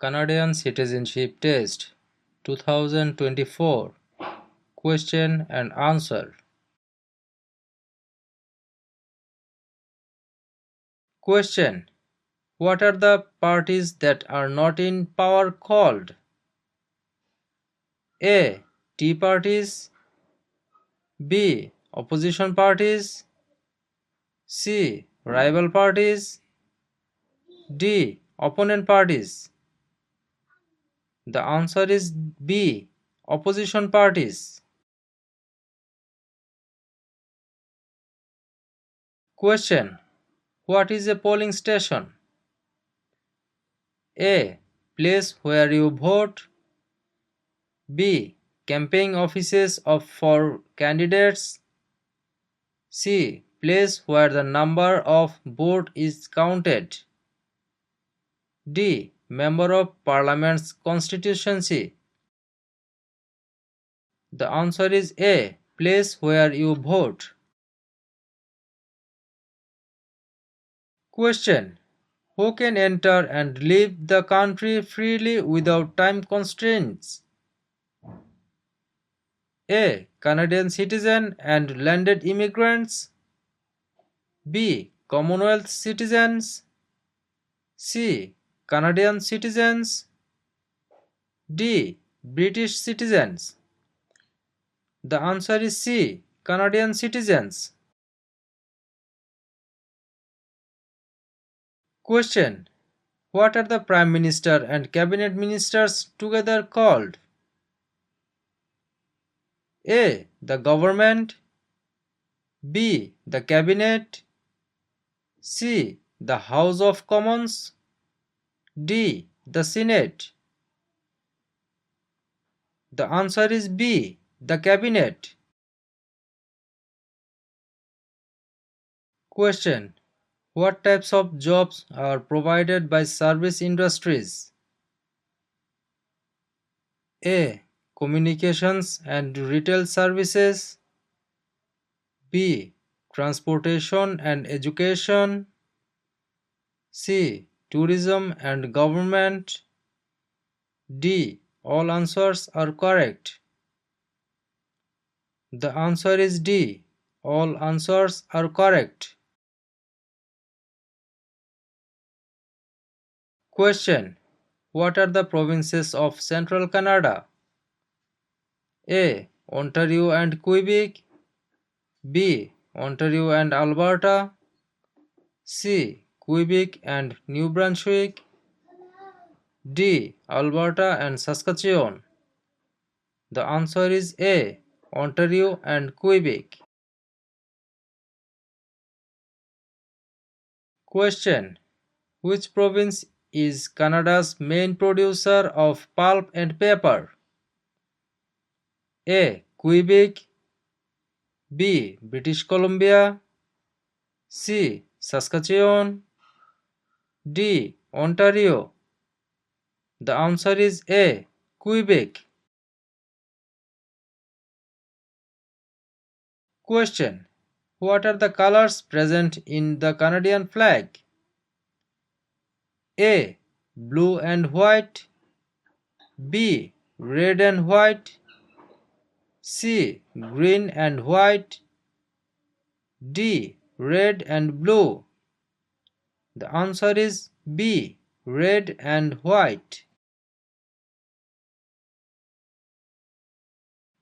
Canadian Citizenship Test 2024 Question and Answer. Question: What are the parties that are not in power called? A. Tea parties. B. Opposition parties. C. Rival parties. D. Opponent parties. The answer is B. Opposition parties. Question: What is a polling station? A. Place where you vote. B. Campaign offices for candidates. C. Place where the number of vote is counted. D. Member of Parliament's constituency. The answer is A. Place where you vote. Question: Who can enter and leave the country freely without time constraints? A. Canadian citizen and landed immigrants. B. Commonwealth citizens. C. Canadian citizens. D. British citizens. The answer is C. Canadian citizens. Question: What are the Prime Minister and Cabinet Ministers together called? A. The Government. B. The Cabinet. C. The House of Commons. D. The Senate. The answer is B. The Cabinet. Question: What types of jobs are provided by service industries? A. Communications and retail services. B. Transportation and education. C. Tourism and government. D. All answers are correct. The answer is D. All answers are correct. Question: What are the provinces of Central Canada? A. Ontario and Quebec. B. Ontario and Alberta. C. Quebec and New Brunswick. D. Alberta and Saskatchewan. The answer is A. Ontario and Quebec. Question: Which province is Canada's main producer of pulp and paper? A. Quebec. B. British Columbia. C. Saskatchewan. D. Ontario. The answer is A. Quebec. Question: What are the colors present in the Canadian flag? A. Blue and white. B. Red and white. C. Green and white. D. Red and blue. The answer is B. Red and white.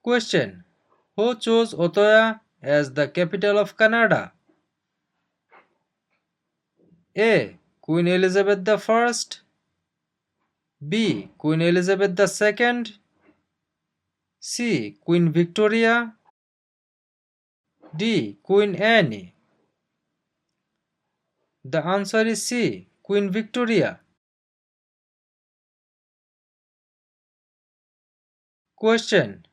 Question: Who chose Ottawa as the capital of Canada? A. Queen Elizabeth I. B. Queen Elizabeth II. C. Queen Victoria. D. Queen Anne. The answer is C. Queen Victoria. Question: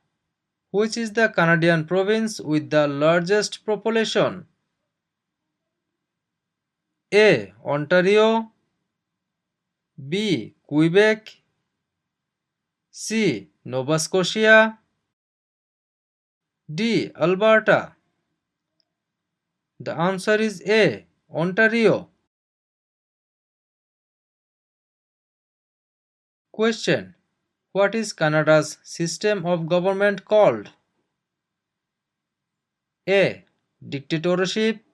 Which is the Canadian province with the largest population? A. Ontario. B. Quebec. C. Nova Scotia. D. Alberta. The answer is A. Ontario. Question: What is Canada's system of government called? A. Dictatorship.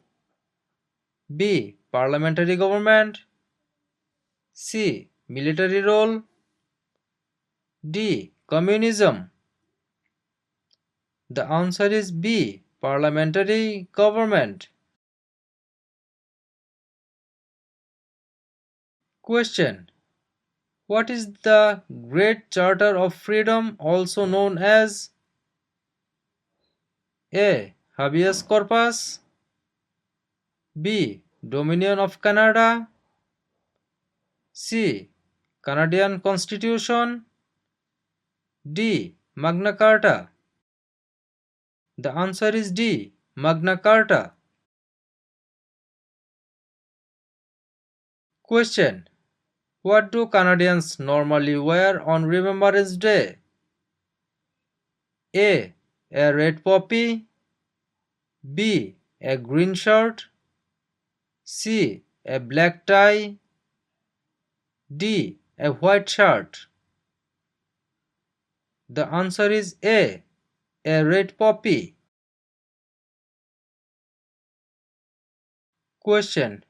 B. Parliamentary government. C. Military rule. D. Communism. The answer is B. Parliamentary government. Question: What is the Great Charter of Freedom also known as? A. Habeas corpus. B. Dominion of Canada. C. Canadian Constitution. D. Magna Carta. The answer is D. Magna Carta. Question: What do Canadians normally wear on Remembrance Day? A. A red poppy. B. A green shirt. C. A black tie. D. A white shirt. The answer is A. A red poppy. Question: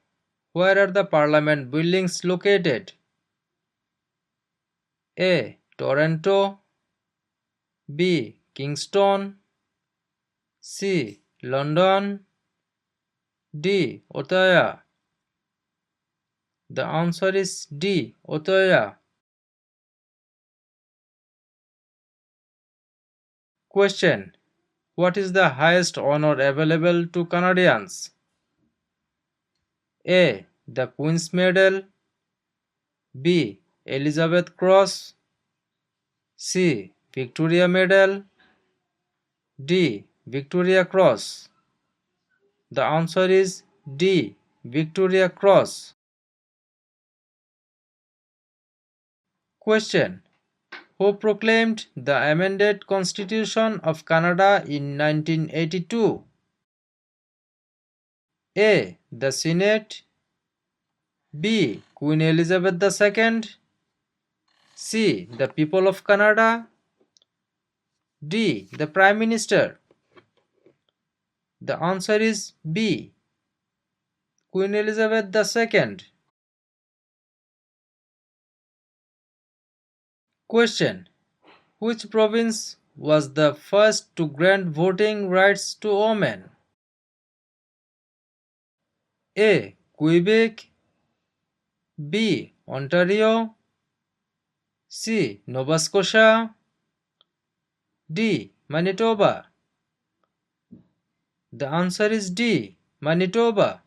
Where are the Parliament buildings located? A. Toronto. B. Kingston. C. London. D. Ottawa. The answer is D. Ottawa. Question: What is the highest honor available to Canadians? A. The Queen's Medal. B. Elizabeth Cross. C. Victoria Medal. D. Victoria Cross. The answer is D. Victoria Cross. Question: Who proclaimed the amended Constitution of Canada in 1982? A. The Senate. B. Queen Elizabeth II. C. The people of Canada. D. The Prime Minister. The answer is B. Queen Elizabeth II. Question: Which province was the first to grant voting rights to women? A. Quebec. B. Ontario. C. Nova Scotia. D. Manitoba. The answer is D. Manitoba.